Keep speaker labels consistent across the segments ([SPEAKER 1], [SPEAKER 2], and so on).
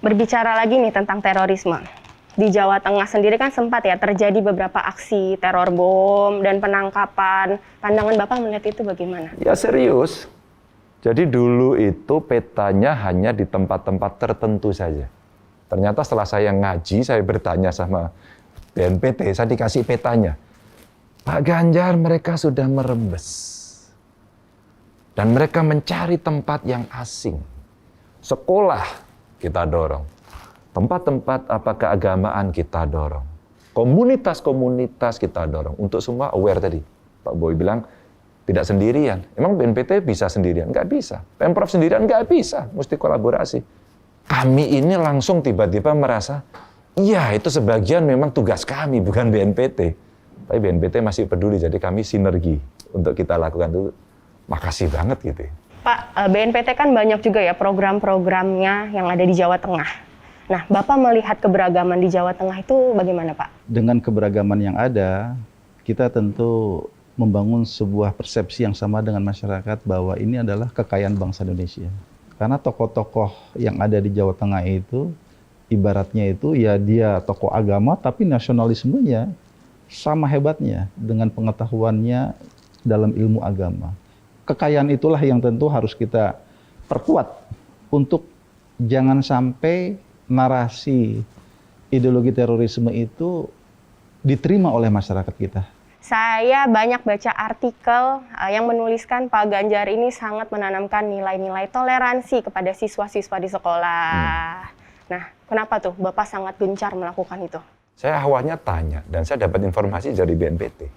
[SPEAKER 1] Berbicara lagi nih tentang terorisme. Di Jawa Tengah sendiri kan sempat ya terjadi beberapa aksi teror bom dan penangkapan. Pandangan Bapak melihat itu bagaimana?
[SPEAKER 2] Ya serius. Jadi dulu itu petanya hanya di tempat-tempat tertentu saja. Ternyata setelah saya ngaji, saya bertanya sama BNPT, saya dikasih petanya. Pak Ganjar, mereka sudah merembes. Dan mereka mencari tempat yang asing. Sekolah kita dorong. Tempat-tempat keagamaan kita dorong. Komunitas-komunitas kita dorong. Untuk semua aware tadi. Pak Boy bilang, tidak sendirian. Emang BNPT bisa sendirian? Nggak bisa. Pemprov sendirian? Nggak bisa. Mesti kolaborasi. Kami ini langsung tiba-tiba merasa, iya itu sebagian memang tugas kami, bukan BNPT. Tapi BNPT masih peduli, jadi kami sinergi untuk kita lakukan itu. Makasih banget gitu.
[SPEAKER 1] Pak, BNPT kan banyak juga ya program-programnya yang ada di Jawa Tengah. Nah, Bapak melihat keberagaman di Jawa Tengah itu bagaimana, Pak?
[SPEAKER 3] Dengan keberagaman yang ada, kita tentu membangun sebuah persepsi yang sama dengan masyarakat bahwa ini adalah kekayaan bangsa Indonesia. Karena tokoh-tokoh yang ada di Jawa Tengah itu, ibaratnya itu ya dia tokoh agama, tapi nasionalismenya sama hebatnya dengan pengetahuannya dalam ilmu agama. Kekayaan itulah yang tentu harus kita perkuat untuk jangan sampai narasi ideologi terorisme itu diterima oleh masyarakat kita.
[SPEAKER 1] Saya banyak baca artikel yang menuliskan Pak Ganjar ini sangat menanamkan nilai-nilai toleransi kepada siswa-siswa di sekolah. Nah, kenapa tuh Bapak sangat gencar melakukan itu?
[SPEAKER 2] Saya awalnya tanya, dan saya dapat informasi dari BNPT.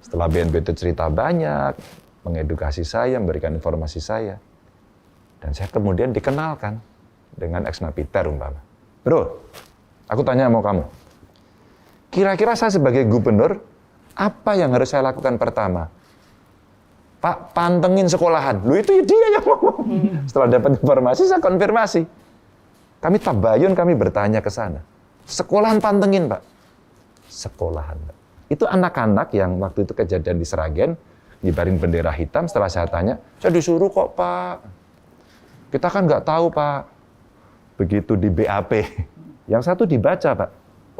[SPEAKER 2] Setelah BNPT cerita banyak, mengedukasi saya, memberikan informasi saya. Dan saya kemudian dikenalkan dengan ex-napiter umpama. Bro, aku tanya sama kamu. Kira-kira saya sebagai gubernur, apa yang harus saya lakukan pertama? Pak, pantengin sekolahan. Loh itu dia yang ngomong. Setelah dapat informasi, saya konfirmasi. Kami tabayun, kami bertanya ke sana. Sekolahan pantengin, Pak. Sekolahan, Pak. Itu anak-anak yang waktu itu kejadian di Sragen, ngibarin bendera hitam. Setelah saya tanya, saya disuruh kok, Pak. Kita kan nggak tahu, Pak. Begitu di BAP. Yang satu dibaca, Pak.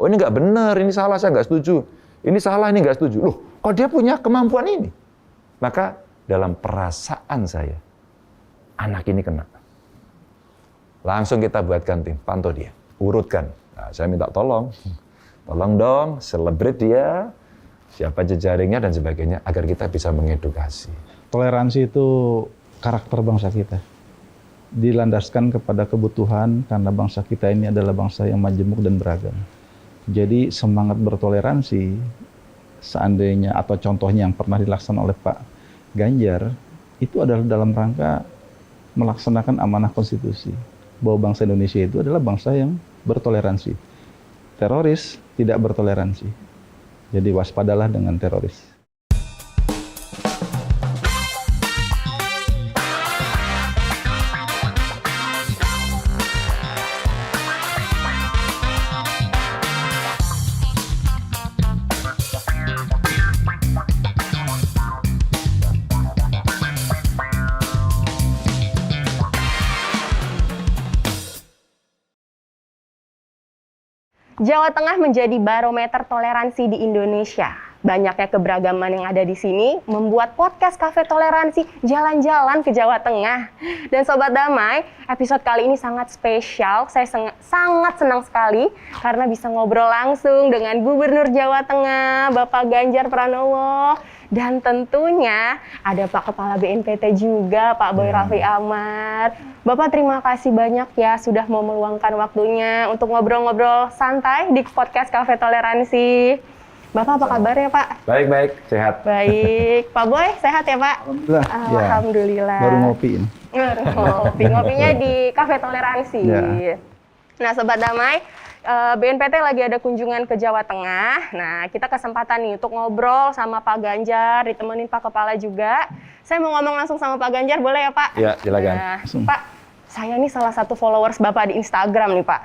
[SPEAKER 2] Oh ini nggak benar, ini salah, saya nggak setuju. Ini salah, ini nggak setuju. Loh, kok dia punya kemampuan ini? Maka dalam perasaan saya, anak ini kena. Langsung kita buatkan tim, pantau dia, urutkan. Nah, saya minta tolong dong, celebrate dia, siapa jejaringnya dan sebagainya, agar kita bisa mengedukasi.
[SPEAKER 3] Toleransi itu karakter bangsa kita. Dilandaskan kepada kebutuhan karena bangsa kita ini adalah bangsa yang majemuk dan beragam. Jadi semangat bertoleransi, seandainya atau contohnya yang pernah dilaksanakan oleh Pak Ganjar, itu adalah dalam rangka melaksanakan amanah konstitusi. Bahwa bangsa Indonesia itu adalah bangsa yang bertoleransi. Teroris tidak bertoleransi. Jadi waspadalah dengan teroris.
[SPEAKER 1] Jawa Tengah menjadi barometer toleransi di Indonesia. Banyaknya keberagaman yang ada di sini membuat podcast Cafe Toleransi jalan-jalan ke Jawa Tengah. Dan Sobat Damai, episode kali ini sangat spesial. Saya sangat senang sekali karena bisa ngobrol langsung dengan Gubernur Jawa Tengah, Bapak Ganjar Pranowo. Dan tentunya ada Pak Kepala BNPT juga, Pak Boy Raffi Ahmad. Bapak terima kasih banyak ya sudah mau meluangkan waktunya untuk ngobrol-ngobrol santai di podcast Cafe Toleransi. Bapak apa kabar ya Pak?
[SPEAKER 2] Baik, sehat.
[SPEAKER 1] Baik. Pak Boy sehat ya Pak?
[SPEAKER 3] Alhamdulillah.
[SPEAKER 1] Alhamdulillah.
[SPEAKER 3] Ya, baru ngopiin.
[SPEAKER 1] Baru ngopi. Ngopinya di Cafe Toleransi.
[SPEAKER 3] Ya.
[SPEAKER 1] Nah Sobat Damai, BNPT lagi ada kunjungan ke Jawa Tengah. Nah, kita kesempatan nih untuk ngobrol sama Pak Ganjar, ditemenin Pak Kepala juga. Saya mau ngomong langsung sama Pak Ganjar, boleh ya Pak?
[SPEAKER 2] Ya, silakan.
[SPEAKER 1] Nah, Pak, saya ini salah satu followers Bapak di Instagram nih Pak.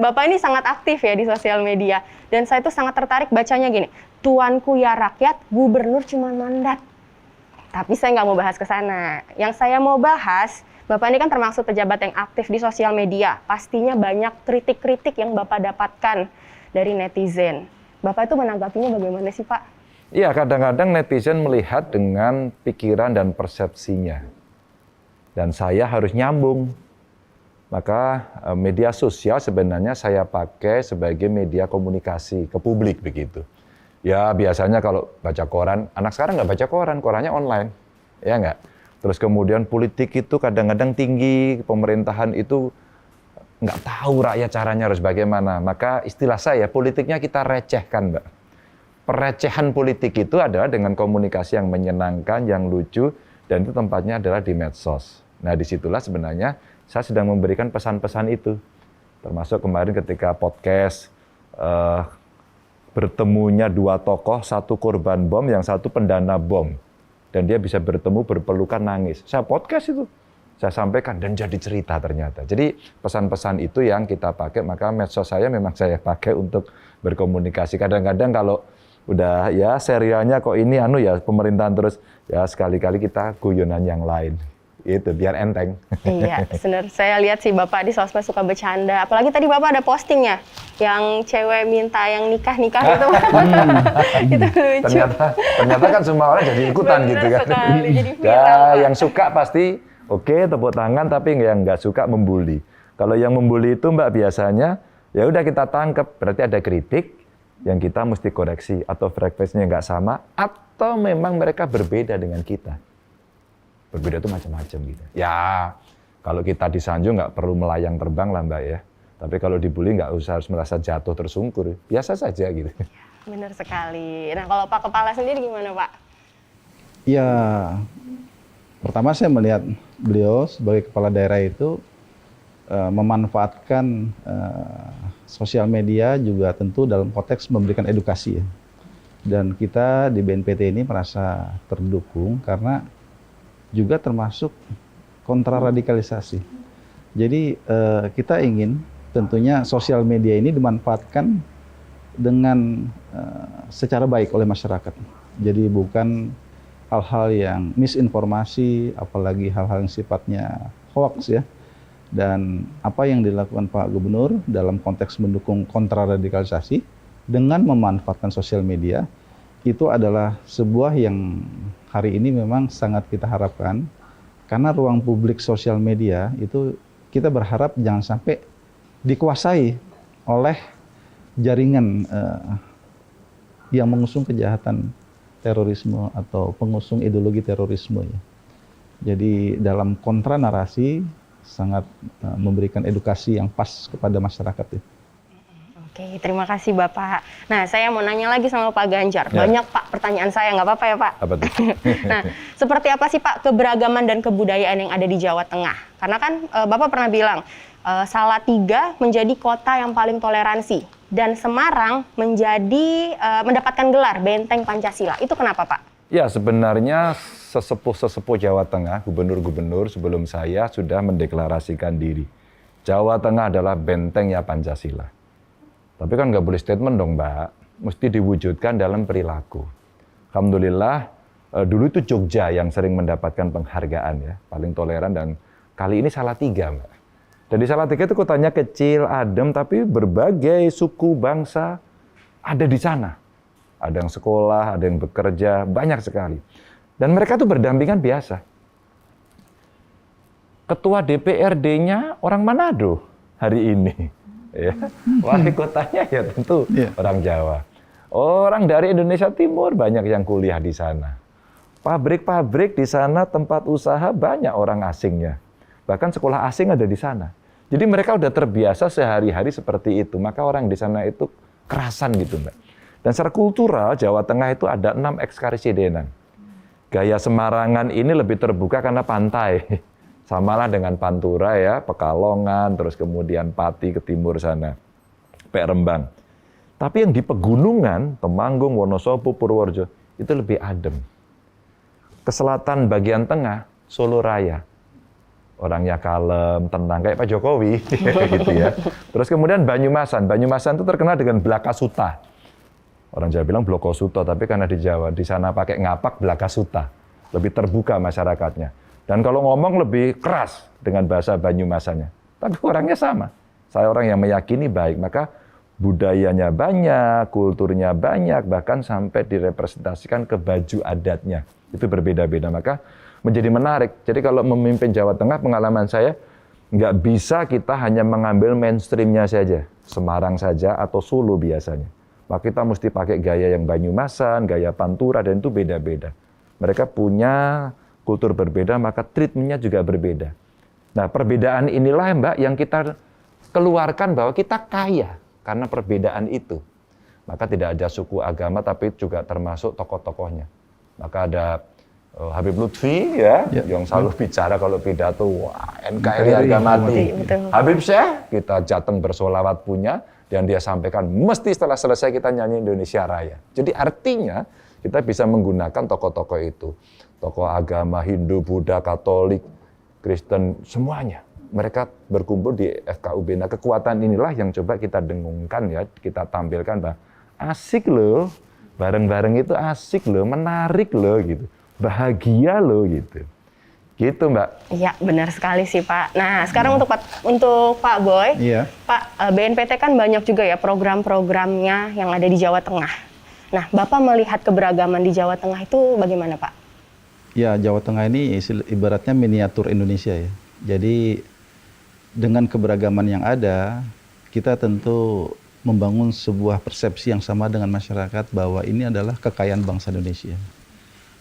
[SPEAKER 1] Bapak ini sangat aktif ya di sosial media. Dan saya tuh sangat tertarik bacanya gini, Tuanku ya rakyat, gubernur cuma mandat. Tapi saya nggak mau bahas ke sana. Yang saya mau bahas, Bapak ini kan termasuk pejabat yang aktif di sosial media. Pastinya banyak kritik-kritik yang Bapak dapatkan dari netizen. Bapak itu menanggapinya bagaimana sih, Pak?
[SPEAKER 2] Iya, kadang-kadang netizen melihat dengan pikiran dan persepsinya. Dan saya harus nyambung. Maka media sosial sebenarnya saya pakai sebagai media komunikasi ke publik begitu. Ya biasanya kalau baca koran, anak sekarang nggak baca koran, korannya online. Ya nggak? Terus kemudian politik itu kadang-kadang tinggi, pemerintahan itu nggak tahu rakyat caranya harus bagaimana. Maka istilah saya, politiknya kita recehkan, Mbak. Perecehan politik itu adalah dengan komunikasi yang menyenangkan, yang lucu, dan itu tempatnya adalah di medsos. Nah disitulah sebenarnya saya sedang memberikan pesan-pesan itu. Termasuk kemarin ketika podcast, bertemunya dua tokoh, satu korban bom, yang satu pendana bom. Dan dia bisa bertemu, berpelukan, nangis. Saya podcast itu, saya sampaikan, dan jadi cerita ternyata. Jadi pesan-pesan itu yang kita pakai, maka medsos saya memang saya pakai untuk berkomunikasi. Kadang-kadang kalau udah ya serialnya kok ini ya pemerintahan terus, ya sekali-kali kita guyonan yang lain. Itu biar enteng.
[SPEAKER 1] Iya, benar. Saya lihat sih Bapak di sosmed suka bercanda. Apalagi tadi Bapak ada postingnya, yang cewek minta yang nikah-nikah gitu. Itu lucu.
[SPEAKER 2] Ternyata kan semua orang jadi ikutan gitu kan.
[SPEAKER 1] Sekali, jadi viral,
[SPEAKER 2] Ya,
[SPEAKER 1] Pak.
[SPEAKER 2] yang suka pasti oke, tepuk tangan, tapi yang nggak suka membuli. Kalau yang membuli itu Mbak biasanya, ya udah kita tangkep, berarti ada kritik yang kita mesti koreksi, atau frekuensinya nggak sama, atau memang mereka berbeda dengan kita. Berbeda itu macam-macam gitu. Ya, kalau kita disanjung nggak perlu melayang terbang lah Mbak ya. Tapi kalau dibully nggak usah harus merasa jatuh tersungkur. Biasa saja gitu.
[SPEAKER 1] Benar sekali. Nah kalau Pak Kepala sendiri gimana Pak?
[SPEAKER 3] Ya, pertama saya melihat beliau sebagai kepala daerah itu memanfaatkan sosial media juga tentu dalam konteks memberikan edukasi ya. Dan kita di BNPT ini merasa terdukung karena juga termasuk kontraradikalisasi. Jadi kita ingin tentunya sosial media ini dimanfaatkan dengan secara baik oleh masyarakat. Jadi bukan hal-hal yang misinformasi, apalagi hal-hal yang sifatnya hoax ya. Dan apa yang dilakukan Pak Gubernur dalam konteks mendukung kontraradikalisasi dengan memanfaatkan sosial media itu adalah sebuah yang hari ini memang sangat kita harapkan, karena ruang publik sosial media itu kita berharap jangan sampai dikuasai oleh jaringan yang mengusung kejahatan terorisme atau pengusung ideologi terorisme ya. Jadi dalam kontra narasi sangat memberikan edukasi yang pas kepada masyarakat ya.
[SPEAKER 1] Oke, terima kasih Bapak. Nah, saya mau nanya lagi sama Pak Ganjar.
[SPEAKER 2] Ya.
[SPEAKER 1] Banyak Pak pertanyaan saya, nggak apa-apa ya Pak?
[SPEAKER 2] Apa tuh?
[SPEAKER 1] Nah, seperti apa sih Pak keberagaman dan kebudayaan yang ada di Jawa Tengah? Karena kan Bapak pernah bilang, Salatiga menjadi kota yang paling toleransi. Dan Semarang menjadi mendapatkan gelar Benteng Pancasila. Itu kenapa Pak?
[SPEAKER 2] Ya, sebenarnya sesepuh-sesepuh Jawa Tengah, gubernur-gubernur sebelum saya sudah mendeklarasikan diri. Jawa Tengah adalah bentengnya Pancasila. Tapi kan nggak boleh statement dong, Mbak. Mesti diwujudkan dalam perilaku. Alhamdulillah, dulu itu Jogja yang sering mendapatkan penghargaan ya, paling toleran, dan kali ini Salatiga, Mbak. Jadi Salatiga itu kotanya kecil, adem, tapi berbagai suku, bangsa ada di sana. Ada yang sekolah, ada yang bekerja, banyak sekali. Dan mereka tuh berdampingan biasa. Ketua DPRD-nya orang Manado hari ini. Ya. Wali kotanya ya tentu orang Jawa. Orang dari Indonesia Timur banyak yang kuliah di sana. Pabrik-pabrik di sana, tempat usaha banyak orang asingnya. Bahkan sekolah asing ada di sana. Jadi mereka udah terbiasa sehari-hari seperti itu. Maka orang di sana itu kerasan gitu, Mbak. Dan secara kultural, Jawa Tengah itu ada 6 ekskarisidenan. Gaya Semarangan ini lebih terbuka karena pantai. Samalah dengan Pantura ya, Pekalongan, terus kemudian Pati ke timur sana, Pek Rembang. Tapi yang di pegunungan, Temanggung, Wonosobo, Purworejo, itu lebih adem. Ke selatan bagian tengah, Solo Raya. Orangnya kalem, tenang, kayak Pak Jokowi. Gitu ya. Terus kemudian Banyumasan. Banyumasan itu terkenal dengan Blakasuta. Orang Jawa bilang Blokasuta, tapi karena di Jawa, di sana pakai ngapak Blakasuta. Lebih terbuka masyarakatnya. Dan kalau ngomong lebih keras dengan bahasa Banyumasanya. Tapi orangnya sama. Saya orang yang meyakini baik, maka budayanya banyak, kulturnya banyak, bahkan sampai direpresentasikan ke baju adatnya. Itu berbeda-beda, maka menjadi menarik. Jadi kalau memimpin Jawa Tengah, pengalaman saya, nggak bisa kita hanya mengambil mainstream-nya saja, Semarang saja atau Solo biasanya. Maka kita mesti pakai gaya yang Banyumasan, gaya Pantura, dan itu beda-beda. Mereka punya kultur berbeda, maka treatment-nya juga berbeda. Nah, perbedaan inilah Mbak yang kita keluarkan bahwa kita kaya karena perbedaan itu. Maka tidak ada suku agama, tapi juga termasuk tokoh-tokohnya. Maka ada Habib Lutfi ya, yang selalu bicara kalau pidato, wah NKRI harga mati. Habib Syekh, kita Jateng bersolawat punya, dan dia sampaikan, mesti setelah selesai kita nyanyi Indonesia Raya. Jadi artinya, kita bisa menggunakan tokoh-tokoh itu. Tokoh agama, Hindu, Buddha, Katolik, Kristen, semuanya. Mereka berkumpul di FKUB. Nah, kekuatan inilah yang coba kita dengungkan ya, kita tampilkan, bah, asik loh, bareng-bareng itu asik loh, menarik loh gitu. Bahagia loh gitu. Gitu Mbak.
[SPEAKER 1] Iya benar sekali sih Pak. Nah sekarang untuk Pak Boy, Pak BNPT kan banyak juga ya program-programnya yang ada di Jawa Tengah. Nah Bapak melihat keberagaman di Jawa Tengah itu bagaimana Pak?
[SPEAKER 3] Ya Jawa Tengah ini ibaratnya miniatur Indonesia ya. Jadi dengan keberagaman yang ada, kita tentu membangun sebuah persepsi yang sama dengan masyarakat bahwa ini adalah kekayaan bangsa Indonesia.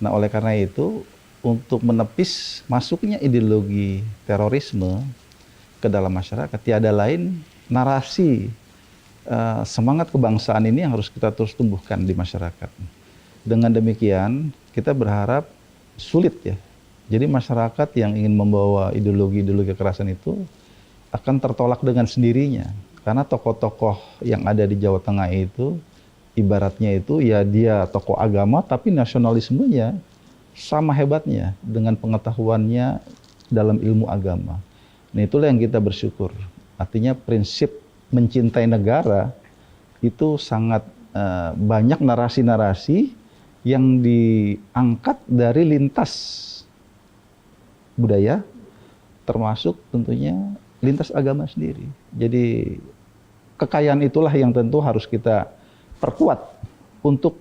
[SPEAKER 3] Nah, oleh karena itu, untuk menepis masuknya ideologi terorisme ke dalam masyarakat, tiada lain narasi semangat kebangsaan ini yang harus kita terus tumbuhkan di masyarakat. Dengan demikian, kita berharap sulit ya. Jadi masyarakat yang ingin membawa ideologi-ideologi kekerasan itu akan tertolak dengan sendirinya. Karena tokoh-tokoh yang ada di Jawa Tengah itu, ibaratnya itu ya dia tokoh agama tapi nasionalismenya sama hebatnya dengan pengetahuannya dalam ilmu agama. Nah itulah yang kita bersyukur. Artinya prinsip mencintai negara itu sangat banyak narasi-narasi yang diangkat dari lintas budaya termasuk tentunya lintas agama sendiri. Jadi kekayaan itulah yang tentu harus kita perkuat untuk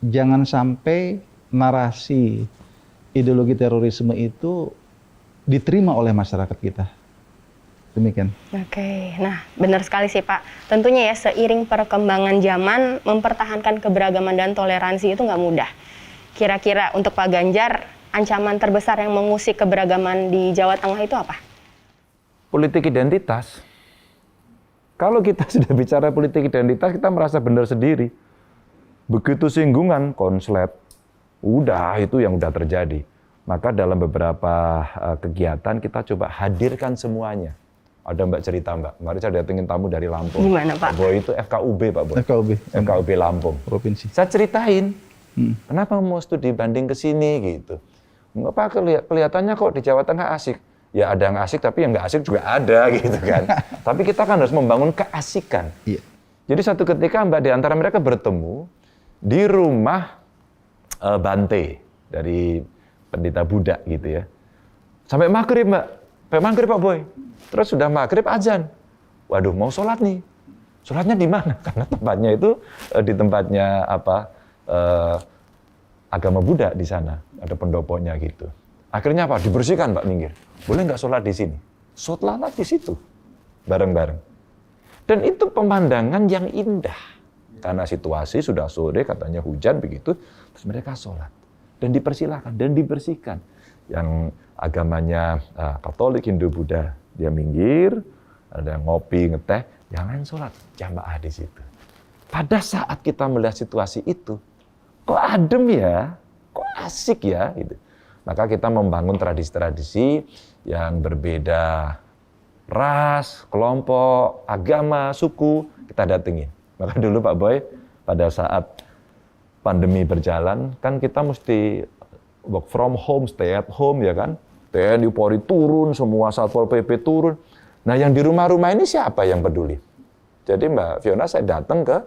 [SPEAKER 3] jangan sampai narasi ideologi terorisme itu diterima oleh masyarakat kita. Demikian.
[SPEAKER 1] Oke, nah benar sekali sih Pak. Tentunya ya seiring perkembangan zaman, mempertahankan keberagaman dan toleransi itu nggak mudah. Kira-kira untuk Pak Ganjar, ancaman terbesar yang mengusik keberagaman di Jawa Tengah itu apa?
[SPEAKER 2] Politik identitas. Kalau kita sudah bicara politik identitas, kita merasa benar sendiri. Begitu singgungan, konslet, udah itu yang udah terjadi. Maka dalam beberapa kegiatan kita coba hadirkan semuanya. Ada Mbak cerita Mbak, kemarin saya datengin tamu dari Lampung.
[SPEAKER 1] Gimana Pak?
[SPEAKER 2] Boy itu FKUB Pak Boy. FKUB Lampung.
[SPEAKER 3] Provinsi.
[SPEAKER 2] Saya ceritain, kenapa mau studi banding ke sini gitu. Apa kelihatannya kok di Jawa Tengah asik. Ya ada yang asik, tapi yang nggak asik juga ada gitu kan. Tapi kita kan harus membangun keasikan.
[SPEAKER 3] Iya.
[SPEAKER 2] Jadi suatu ketika Mbak di antara mereka bertemu di rumah Bante dari pendeta Buddha gitu ya. Sampai maghrib Mbak, sampai maghrib Pak Boy. Terus sudah maghrib azan. Waduh mau sholat nih. Sholatnya di mana? Karena tempatnya itu di tempatnya agama Buddha di sana. Ada pendoponya gitu. Akhirnya apa? Dibersihkan Mbak minggir. Boleh nggak sholat di sini? Sholatlah di situ. Bareng-bareng. Dan itu pemandangan yang indah. Karena situasi sudah sore, katanya hujan begitu. Terus mereka sholat. Dan dipersilahkan, dan dibersihkan. Yang agamanya Katolik, Hindu, Buddha, dia minggir. Ada yang ngopi, ngeteh. Yang lain sholat. Jamaah di situ. Pada saat kita melihat situasi itu, kok adem ya? Kok asik ya? Gitu. Maka kita membangun tradisi-tradisi yang berbeda ras, kelompok, agama, suku, kita datengin. Maka dulu Pak Boy, pada saat pandemi berjalan, kan kita mesti work from home, stay at home ya kan. TNI Polri turun, semua Satpol PP turun. Nah yang di rumah-rumah ini siapa yang peduli? Jadi Mbak Fiona saya datang ke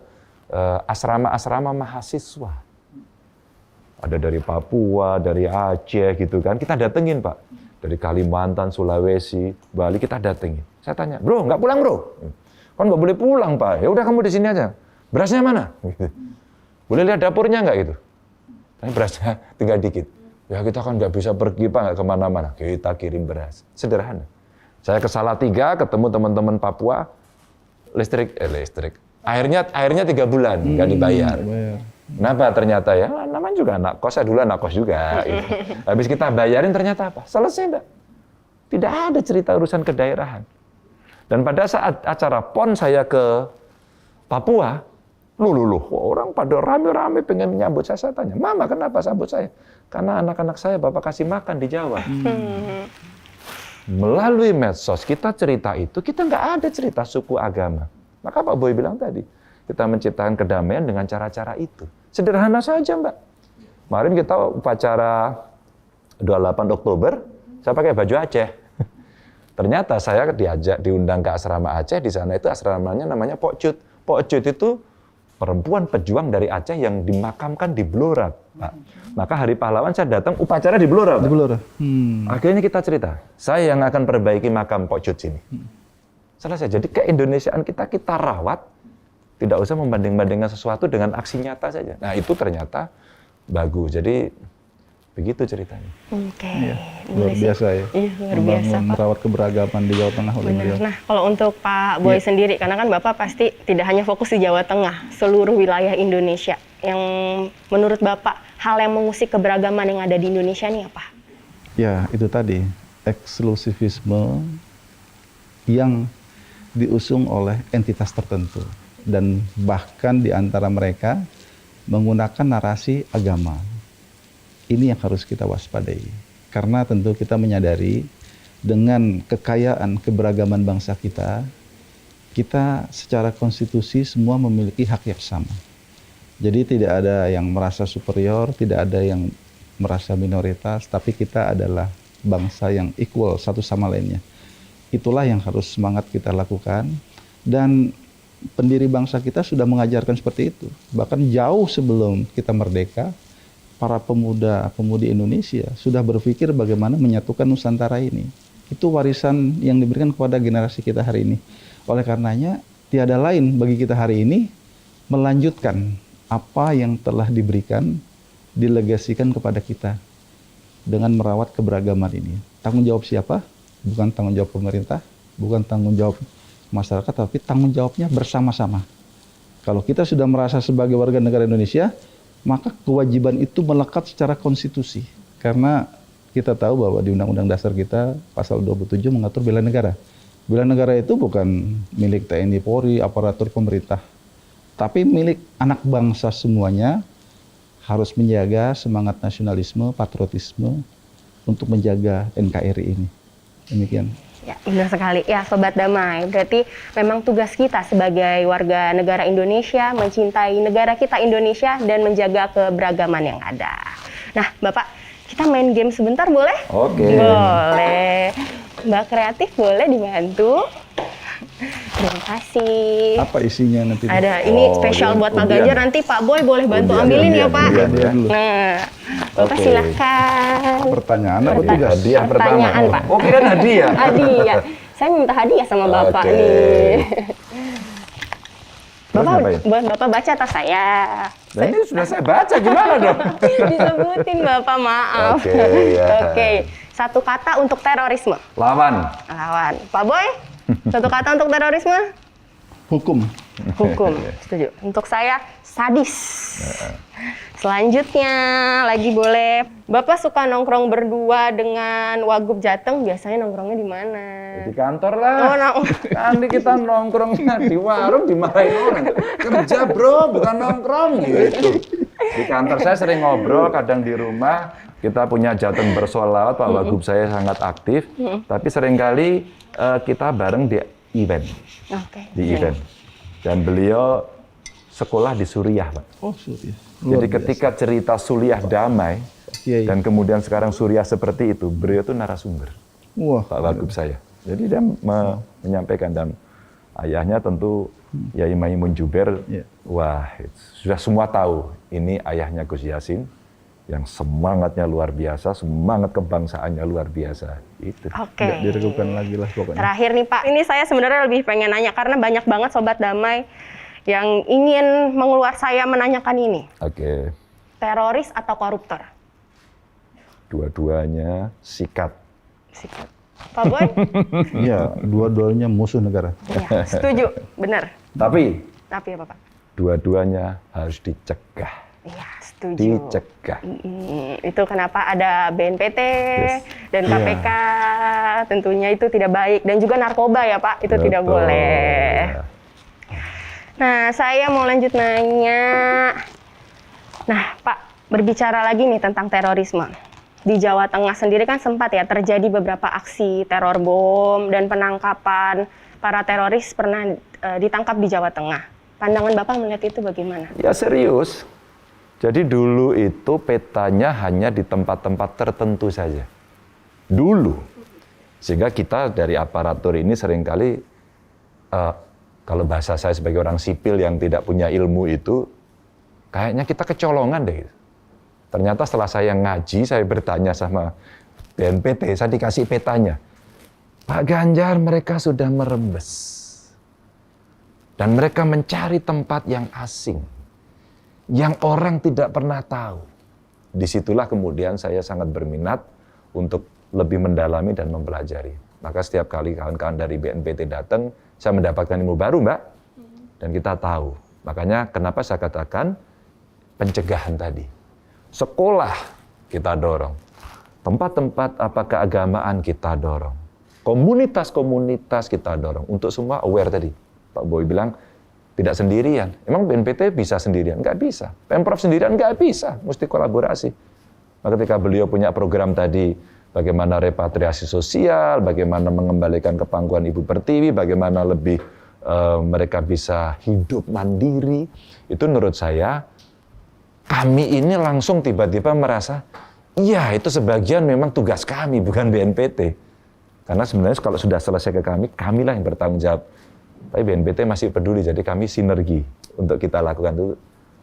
[SPEAKER 2] asrama-asrama mahasiswa. Ada dari Papua, dari Aceh gitu kan, kita datengin Pak. dari Kalimantan, Sulawesi, Bali kita datangi. Saya tanya, bro, nggak pulang bro? Kan nggak boleh pulang pak. Ya udah kamu di sini aja. Berasnya mana? Gitu. Boleh lihat dapurnya nggak gitu? Tapi berasnya tinggal dikit. Ya kita kan nggak bisa pergi pak, nggak kemana-mana. Kita kirim beras. Sederhana. Saya ke Salatiga, ketemu teman-teman Papua, listrik. Airnya 3 bulan nggak dibayar. Kenapa? Ternyata ya, namanya juga anak kos, saya dulu anak kos juga. Gitu. Habis kita bayarin ternyata apa? Selesai enggak? Tidak ada cerita urusan kedaerahan. Dan pada saat acara PON saya ke Papua, orang pada rame-rame pengen menyambut saya tanya, Mama kenapa sambut saya? Karena anak-anak saya Bapak kasih makan di Jawa. Melalui medsos kita cerita itu, kita nggak ada cerita suku agama. Maka Pak Boy bilang tadi, kita menciptakan kedamaian dengan cara-cara itu. Sederhana saja, Mbak. Kemarin kita upacara 28 Oktober, saya pakai baju Aceh. Ternyata saya diundang ke asrama Aceh, di sana itu asramanya namanya Pok Cut. Pok Cut itu perempuan pejuang dari Aceh yang dimakamkan di Blora. Pak. Maka Hari Pahlawan saya datang upacara di Blora. Pak.
[SPEAKER 3] Di Blora.
[SPEAKER 2] Akhirnya kita cerita, saya yang akan perbaiki makam Pok Cut sini. Selesai. Jadi keindonesiaan kita rawat, tidak usah membanding-bandingkan sesuatu dengan aksi nyata saja. Nah itu ternyata bagus. Jadi begitu ceritanya.
[SPEAKER 1] Oke.
[SPEAKER 3] Iya, luar biasa ya.
[SPEAKER 1] Iya, luar biasa.
[SPEAKER 3] Merawat keberagaman di Jawa Tengah oleh beliau.
[SPEAKER 1] Nah, kalau untuk Pak Boy sendiri, karena kan Bapak pasti tidak hanya fokus di Jawa Tengah, seluruh wilayah Indonesia. Yang menurut Bapak, hal yang mengusik keberagaman yang ada di Indonesia ini apa?
[SPEAKER 3] Ya, itu tadi. Eksklusivisme yang diusung oleh entitas tertentu. Dan bahkan di antara mereka menggunakan narasi agama. Ini yang harus kita waspadai. Karena tentu kita menyadari dengan kekayaan keberagaman bangsa kita, kita secara konstitusi semua memiliki hak yang sama. Jadi tidak ada yang merasa superior, tidak ada yang merasa minoritas, tapi kita adalah bangsa yang equal satu sama lainnya. Itulah yang harus semangat kita lakukan, dan pendiri bangsa kita sudah mengajarkan seperti itu. Bahkan jauh sebelum kita merdeka, para pemuda-pemudi Indonesia sudah berpikir bagaimana menyatukan Nusantara ini. Itu warisan yang diberikan kepada generasi kita hari ini. Oleh karenanya, tiada lain bagi kita hari ini melanjutkan apa yang telah diberikan, dilegasikan kepada kita dengan merawat keberagaman ini. Tanggung jawab siapa? Bukan tanggung jawab pemerintah, bukan tanggung jawab masyarakat, tapi tanggung jawabnya bersama-sama. Kalau kita sudah merasa sebagai warga negara Indonesia, maka kewajiban itu melekat secara konstitusi. Karena kita tahu bahwa di Undang-Undang Dasar kita, pasal 27 mengatur bela negara. Bela negara itu bukan milik TNI, Polri, aparatur pemerintah, tapi milik anak bangsa semuanya, harus menjaga semangat nasionalisme, patriotisme, untuk menjaga NKRI ini. Demikian.
[SPEAKER 1] Ya, benar sekali. Ya, Sobat Damai. Berarti memang tugas kita sebagai warga negara Indonesia mencintai negara kita Indonesia dan menjaga keberagaman yang ada. Nah, Bapak, kita main game sebentar boleh?
[SPEAKER 2] Oke.
[SPEAKER 1] Boleh. Mbak Kreatif boleh dibantu? Terima kasih.
[SPEAKER 3] Apa isinya nanti?
[SPEAKER 1] Ada, ini spesial buat Pak Ganjar. Nanti Pak Boy boleh bantu ambilin ya, Pak.
[SPEAKER 3] Undian.
[SPEAKER 1] Nah, Bapak silakan.
[SPEAKER 3] Pertanyaan apa tugas?
[SPEAKER 2] Hadiah pertama.
[SPEAKER 1] Pertanyaan, Pak.
[SPEAKER 2] Oh, kira hadiah.
[SPEAKER 1] Hadiah. Saya minta hadiah sama Bapak
[SPEAKER 2] Oke.
[SPEAKER 1] nih.
[SPEAKER 2] Terus ngapain?
[SPEAKER 1] Bapak baca atas saya.
[SPEAKER 2] Dan ini sudah saya baca, gimana dong?
[SPEAKER 1] Disebutin Bapak, maaf.
[SPEAKER 2] Oke, ya.
[SPEAKER 1] Oke. Satu kata untuk terorisme.
[SPEAKER 2] Lawan.
[SPEAKER 1] Lawan. Pak Boy, satu kata untuk terorisme.
[SPEAKER 3] Hukum.
[SPEAKER 1] Hukum. Setuju. Untuk saya, sadis. Selanjutnya, lagi boleh. Bapak suka nongkrong berdua dengan Wagub Jateng, biasanya nongkrongnya di mana?
[SPEAKER 2] Di kantor lah.
[SPEAKER 1] Oh,
[SPEAKER 2] Nanti kita nongkrongnya di warung dimarahin orang. Kerja bro, bukan nongkrong gitu. Di kantor saya sering ngobrol, kadang di rumah. Kita punya Jateng bersolawat, Pak Wagub saya sangat aktif. Tapi seringkali kita bareng di event.
[SPEAKER 1] Oke.
[SPEAKER 2] Di event. Dan beliau sekolah di Suriah, Pak.
[SPEAKER 3] Oh, Suriah.
[SPEAKER 2] Jadi ketika cerita Suriah damai,
[SPEAKER 3] Iya.
[SPEAKER 2] dan kemudian sekarang Suriah seperti itu, beliau itu narasumber.
[SPEAKER 3] Wah.
[SPEAKER 2] Pak Wagub saya. Jadi dia menyampaikan, dan ayahnya tentu Yai Maimun Juber,
[SPEAKER 3] Iya.
[SPEAKER 2] wah sudah semua tahu ini ayahnya Gus Yassin, yang semangatnya luar biasa, semangat kebangsaannya luar biasa. Itu.
[SPEAKER 1] Oke.
[SPEAKER 3] Nggak diragukan lagi lah pokoknya.
[SPEAKER 1] Terakhir nih Pak, ini saya sebenarnya lebih pengen nanya karena banyak banget Sobat Damai yang ingin mengeluar saya menanyakan ini.
[SPEAKER 2] Oke.
[SPEAKER 1] Teroris atau koruptor?
[SPEAKER 2] Dua-duanya sikat.
[SPEAKER 1] Sikat. Pak Boy?
[SPEAKER 3] Iya, dua-duanya musuh negara.
[SPEAKER 1] Iya, setuju, benar.
[SPEAKER 2] Tapi
[SPEAKER 1] Tapi apa Pak?
[SPEAKER 2] dua-duanya harus dicegah.
[SPEAKER 1] Iya, setuju.
[SPEAKER 2] Dicegah.
[SPEAKER 1] Itu kenapa ada BNPT
[SPEAKER 2] Yes.
[SPEAKER 1] dan
[SPEAKER 3] Iya.
[SPEAKER 1] KPK, tentunya itu tidak baik. Dan juga narkoba ya Pak, itu tidak
[SPEAKER 2] Betul.
[SPEAKER 1] boleh. Nah, saya mau lanjut nanya. Nah, Pak, berbicara lagi nih tentang terorisme. Di Jawa Tengah sendiri kan sempat ya terjadi beberapa aksi teror bom dan penangkapan para teroris pernah ditangkap di Jawa Tengah. Pandangan Bapak melihat itu bagaimana?
[SPEAKER 2] Ya serius. Jadi dulu itu petanya hanya di tempat-tempat tertentu saja. Dulu. Sehingga kita dari aparatur ini seringkali, kalau bahasa saya sebagai orang sipil yang tidak punya ilmu itu, kayaknya kita kecolongan deh. Ternyata setelah saya ngaji, saya bertanya sama BNPT, saya dikasih petanya. Pak Ganjar, mereka sudah merembes. Dan mereka mencari tempat yang asing. Yang orang tidak pernah tahu. Disitulah kemudian saya sangat berminat untuk lebih mendalami dan mempelajari. Maka setiap kali kawan-kawan dari BNPT datang, saya mendapatkan ilmu baru, Mbak. Dan kita tahu. Makanya kenapa saya katakan pencegahan tadi. Sekolah kita dorong. Tempat-tempat keagamaan kita dorong. Komunitas-komunitas kita dorong. Untuk semua aware tadi. Pak Boy bilang, tidak sendirian. Emang BNPT bisa sendirian? Nggak bisa. Pemprov sendirian nggak bisa. Mesti kolaborasi. Nah, ketika beliau punya program tadi, bagaimana repatriasi sosial, bagaimana mengembalikan ke pangkuan Ibu Pertiwi, bagaimana lebih mereka bisa hidup mandiri, itu menurut saya, kami ini langsung tiba-tiba merasa, iya itu sebagian memang tugas kami, bukan BNPT. Karena sebenarnya kalau sudah selesai ke kami, kamilah yang bertanggung jawab. Tapi BNPT masih peduli, jadi kami sinergi untuk kita lakukan itu.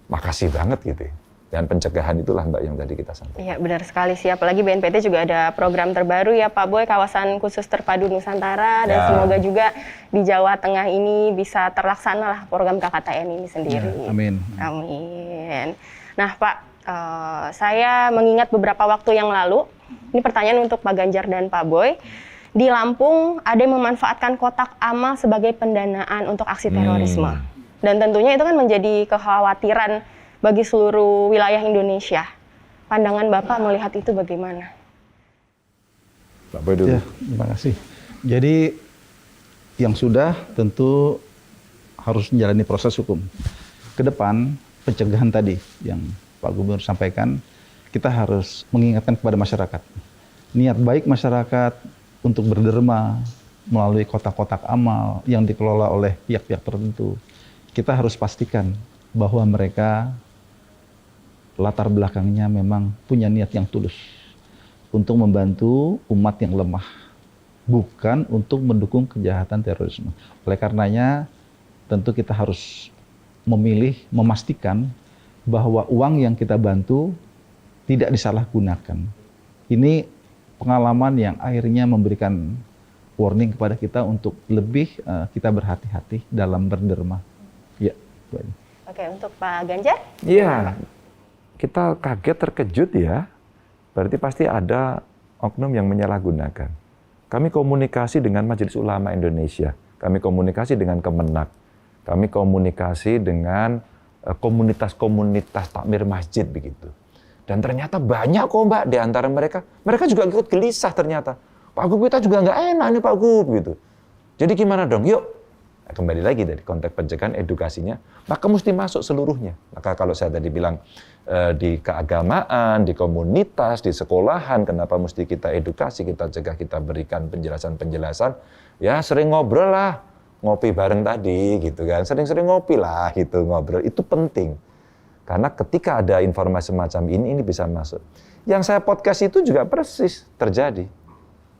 [SPEAKER 2] Makasih banget gitu. Dan pencegahan itulah Mbak yang tadi kita sampaikan.
[SPEAKER 1] Iya benar sekali sih, apalagi BNPT juga ada program terbaru ya Pak Boy, kawasan khusus terpadu Nusantara, dan semoga juga di Jawa Tengah ini bisa terlaksana lah program KKTN ini sendiri.
[SPEAKER 3] Ya, amin.
[SPEAKER 1] Amin. Nah Pak, saya mengingat beberapa waktu yang lalu, ini pertanyaan untuk Pak Ganjar dan Pak Boy, di Lampung ada yang memanfaatkan kotak amal sebagai pendanaan untuk aksi terorisme. Dan tentunya itu kan menjadi kekhawatiran bagi seluruh wilayah Indonesia. Pandangan Bapak melihat itu bagaimana?
[SPEAKER 2] Pak Boy dulu.
[SPEAKER 3] Ya, terima kasih. Jadi yang sudah tentu harus menjalani proses hukum. Ke depan pencegahan tadi yang Pak Gubernur sampaikan, kita harus mengingatkan kepada masyarakat. Niat baik masyarakat untuk berderma melalui kotak-kotak amal yang dikelola oleh pihak-pihak tertentu. Kita harus pastikan bahwa mereka latar belakangnya memang punya niat yang tulus untuk membantu umat yang lemah, bukan untuk mendukung kejahatan terorisme. Oleh karenanya, tentu kita harus memilih, memastikan bahwa uang yang kita bantu tidak disalahgunakan. Ini pengalaman yang akhirnya memberikan warning kepada kita untuk lebih kita berhati-hati dalam berderma. Ya,
[SPEAKER 1] Oke, untuk Pak Ganjar?
[SPEAKER 2] Iya, kita kaget terkejut ya. Berarti pasti ada oknum yang menyalahgunakan. Kami komunikasi dengan Majelis Ulama Indonesia, kami komunikasi dengan Kemenak, kami komunikasi dengan komunitas-komunitas takmir masjid begitu. Dan ternyata banyak kok Mbak di antara mereka. Mereka juga ikut gelisah ternyata. Pak Gub, kita juga nggak enak nih Pak Gub gitu. Jadi gimana dong? Yuk. Nah, kembali lagi dari konteks pencegahan edukasinya, maka mesti masuk seluruhnya. Maka kalau saya tadi bilang di keagamaan, di komunitas, di sekolahan, kenapa mesti kita edukasi, kita cegah, kita berikan penjelasan-penjelasan, ya sering ngobrol lah, ngopi bareng tadi gitu kan, sering-sering ngopi lah gitu, ngobrol, itu penting. Karena ketika ada informasi semacam ini bisa masuk. Yang saya podcast itu juga persis terjadi.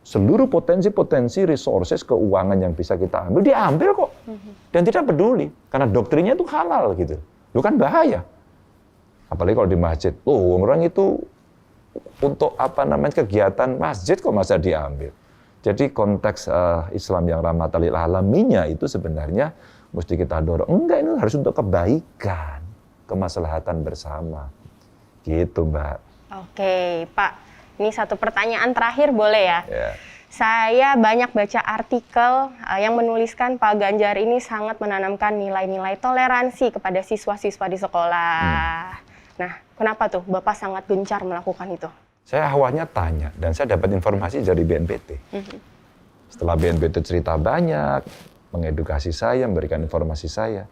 [SPEAKER 2] Seluruh potensi-potensi resources keuangan yang bisa kita ambil, diambil kok. Dan tidak peduli. Karena doktrinnya itu halal gitu. Itu kan bahaya. Apalagi kalau di masjid. Orang itu untuk kegiatan masjid kok masa diambil. Jadi konteks Islam yang rahmatan lil alaminnya itu sebenarnya mesti kita dorong. Enggak, ini harus untuk kebaikan, kemaslahatan bersama. Gitu, Mbak.
[SPEAKER 1] Oke, Pak. Ini satu pertanyaan terakhir boleh ya?
[SPEAKER 2] Ya.
[SPEAKER 1] Saya banyak baca artikel yang menuliskan Pak Ganjar ini sangat menanamkan nilai-nilai toleransi kepada siswa-siswa di sekolah. Nah, kenapa tuh Bapak sangat gencar melakukan itu?
[SPEAKER 2] Saya awalnya tanya, dan saya dapat informasi dari BNPT. Setelah BNPT cerita banyak, mengedukasi saya, memberikan informasi saya.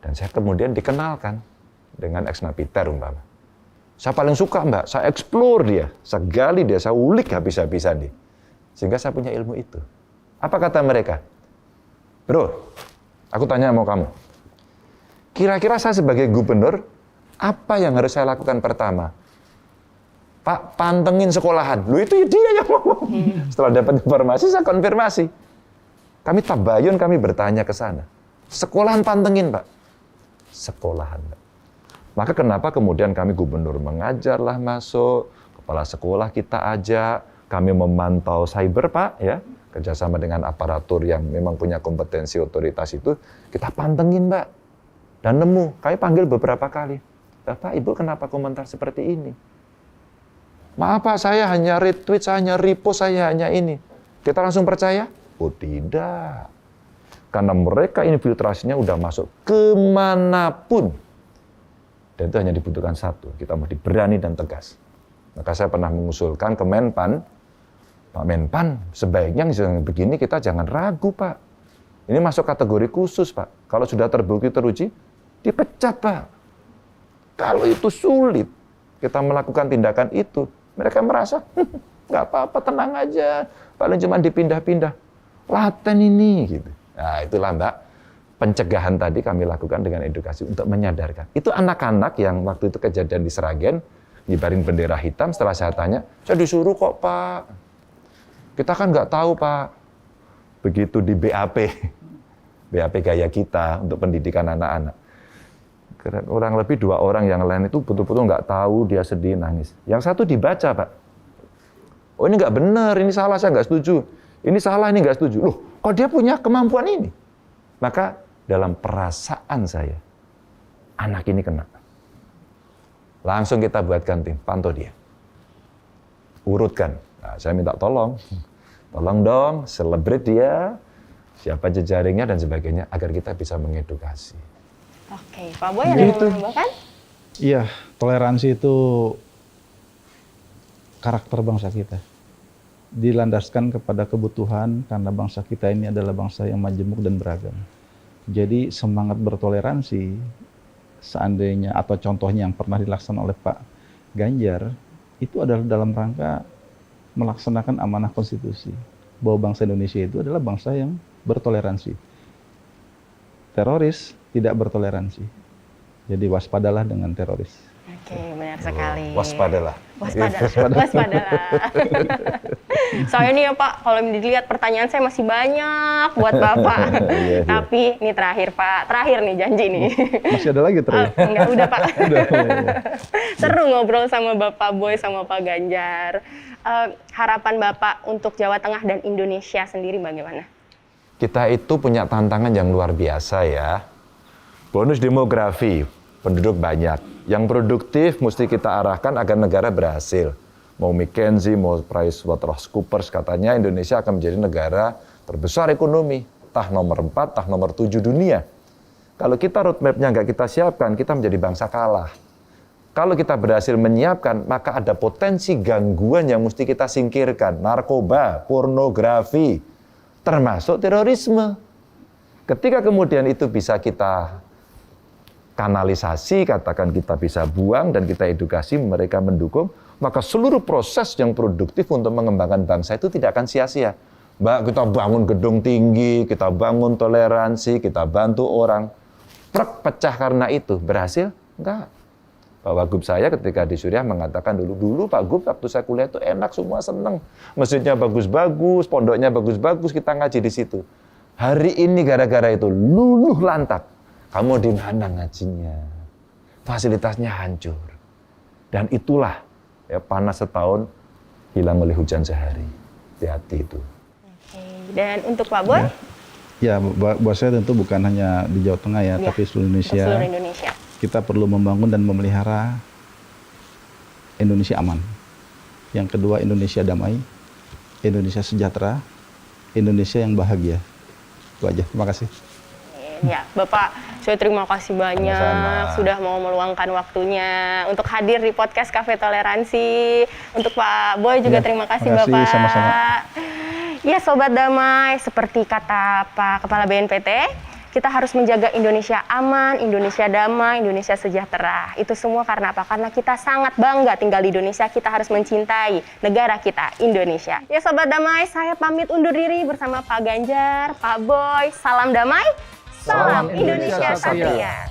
[SPEAKER 2] Dan saya kemudian dikenalkan dengan ex napiter umpama. Saya paling suka, Mbak, saya explore dia, saya gali dia, saya ulik habis-habisan dia. Sehingga saya punya ilmu itu. Apa kata mereka? Bro, aku tanya sama kamu. Kira-kira saya sebagai gubernur, apa yang harus saya lakukan pertama? Pak, pantengin sekolahan. Loh, itu dia yang ngomong. Setelah dapat informasi, saya konfirmasi. Kami tabayun, kami bertanya ke sana. Sekolahan pantengin, Pak. Sekolahan, Pak. Maka kenapa kemudian kami gubernur mengajarlah masuk, kepala sekolah kita ajak, kami memantau cyber, Pak, ya, kerjasama dengan aparatur yang memang punya kompetensi otoritas itu, kita pantengin, Pak. Dan nemu, kami panggil beberapa kali. Bapak, Ibu kenapa komentar seperti ini? Maaf Pak, saya hanya retweet, saya hanya repost, saya hanya ini. Kita langsung percaya? Oh tidak. Karena mereka infiltrasinya udah masuk kemanapun. Dan itu hanya dibutuhkan satu, kita mesti berani dan tegas. Maka saya pernah mengusulkan ke Menpan, Pak Menpan, sebaiknya yang begini kita jangan ragu Pak. Ini masuk kategori khusus Pak. Kalau sudah terbukti teruji, dipecat Pak. Kalau itu sulit, kita melakukan tindakan itu, mereka merasa, nggak apa-apa, tenang aja, paling cuma dipindah-pindah. Laten ini, gitu. Nah, itulah Mbak, pencegahan tadi kami lakukan dengan edukasi untuk menyadarkan. Itu anak-anak yang waktu itu kejadian di Sragen, ngibarin bendera hitam, setelah saya tanya, saya disuruh kok Pak. Kita kan nggak tahu Pak. Begitu di BAP gaya kita untuk pendidikan anak-anak. Kurang lebih 2 orang yang lain itu betul-betul nggak tahu, dia sedih, nangis. Yang satu dibaca, Pak. Oh ini nggak benar, ini salah, saya nggak setuju. Ini salah, ini nggak setuju. Loh, kok dia punya kemampuan ini? Maka dalam perasaan saya, anak ini kena. Langsung kita buatkan tim, pantau dia. Urutkan. Nah, saya minta tolong. Tolong dong, celebrate dia, siapa jejaringnya dan sebagainya, agar kita bisa mengedukasi.
[SPEAKER 1] Oke, Pak Boy ada yang mau menambahkan?
[SPEAKER 3] Iya, toleransi itu karakter bangsa kita. Dilandaskan kepada kebutuhan karena bangsa kita ini adalah bangsa yang majemuk dan beragam. Jadi semangat bertoleransi, seandainya atau contohnya yang pernah dilaksanakan oleh Pak Ganjar, itu adalah dalam rangka melaksanakan amanah konstitusi. Bahwa bangsa Indonesia itu adalah bangsa yang bertoleransi. Teroris tidak bertoleransi. Jadi waspadalah dengan teroris.
[SPEAKER 1] Oke, benar sekali.
[SPEAKER 2] Waspadalah.
[SPEAKER 1] Waspadalah. Soalnya nih ya Pak, kalau dilihat pertanyaan saya masih banyak buat Bapak.
[SPEAKER 2] Iya.
[SPEAKER 1] Tapi ini terakhir Pak, terakhir nih janji nih.
[SPEAKER 3] Masih ada lagi terus?
[SPEAKER 1] Enggak, udah Pak.
[SPEAKER 3] Udah, ya.
[SPEAKER 1] Seru ngobrol sama Bapak Boy, sama Pak Ganjar. Harapan Bapak untuk Jawa Tengah dan Indonesia sendiri bagaimana?
[SPEAKER 2] Kita itu punya tantangan yang luar biasa ya. Bonus demografi, penduduk banyak. Yang produktif mesti kita arahkan agar negara berhasil. Mau McKinsey, mau PricewaterhouseCoopers, katanya Indonesia akan menjadi negara terbesar ekonomi. Tah nomor 4, tah nomor 7 dunia. Kalau kita roadmap-nya nggak kita siapkan, kita menjadi bangsa kalah. Kalau kita berhasil menyiapkan, maka ada potensi gangguan yang mesti kita singkirkan. Narkoba, pornografi, termasuk terorisme. Ketika kemudian itu bisa kita kanalisasi, katakan kita bisa buang dan kita edukasi, mereka mendukung, maka seluruh proses yang produktif untuk mengembangkan bangsa itu tidak akan sia-sia. Mbak, kita bangun gedung tinggi, kita bangun toleransi, kita bantu orang. Pecah karena itu. Berhasil? Enggak. Pak Wagub saya ketika di Suriah mengatakan dulu Pak Gub waktu saya kuliah itu enak, semua seneng. Masjidnya bagus-bagus, pondoknya bagus-bagus, kita ngaji di situ. Hari ini gara-gara itu luluh lantak. Kamu di mana ngajinya? Fasilitasnya hancur. Dan itulah Ya, panas setahun, hilang oleh hujan sehari. Hati-hati itu.
[SPEAKER 1] Oke. Dan untuk Pak Boy?
[SPEAKER 3] Ya, buat saya tentu bukan hanya di Jawa Tengah ya,
[SPEAKER 1] Ya,
[SPEAKER 3] tapi seluruh Indonesia.
[SPEAKER 1] Seluruh Indonesia.
[SPEAKER 3] Kita perlu membangun dan memelihara Indonesia aman. Yang kedua, Indonesia damai, Indonesia sejahtera, Indonesia yang bahagia. Itu aja. Terima kasih.
[SPEAKER 1] Ya, Bapak, saya terima kasih banyak
[SPEAKER 2] Sama-sama.
[SPEAKER 1] sudah mau meluangkan waktunya untuk hadir di podcast Cafe Toleransi. Untuk Pak Boy juga
[SPEAKER 3] Ya,
[SPEAKER 1] terima kasih
[SPEAKER 3] terima kasih,
[SPEAKER 1] Bapak.
[SPEAKER 3] sama-sama.
[SPEAKER 1] Ya, Sobat Damai, seperti kata Pak Kepala BNPT, kita harus menjaga Indonesia aman, Indonesia damai, Indonesia sejahtera. Itu semua karena apa? Karena kita sangat bangga tinggal di Indonesia, kita harus mencintai negara kita, Indonesia. Ya Sobat Damai, saya pamit undur diri bersama Pak Ganjar, Pak Boy. Salam damai, salam Indonesia Satria.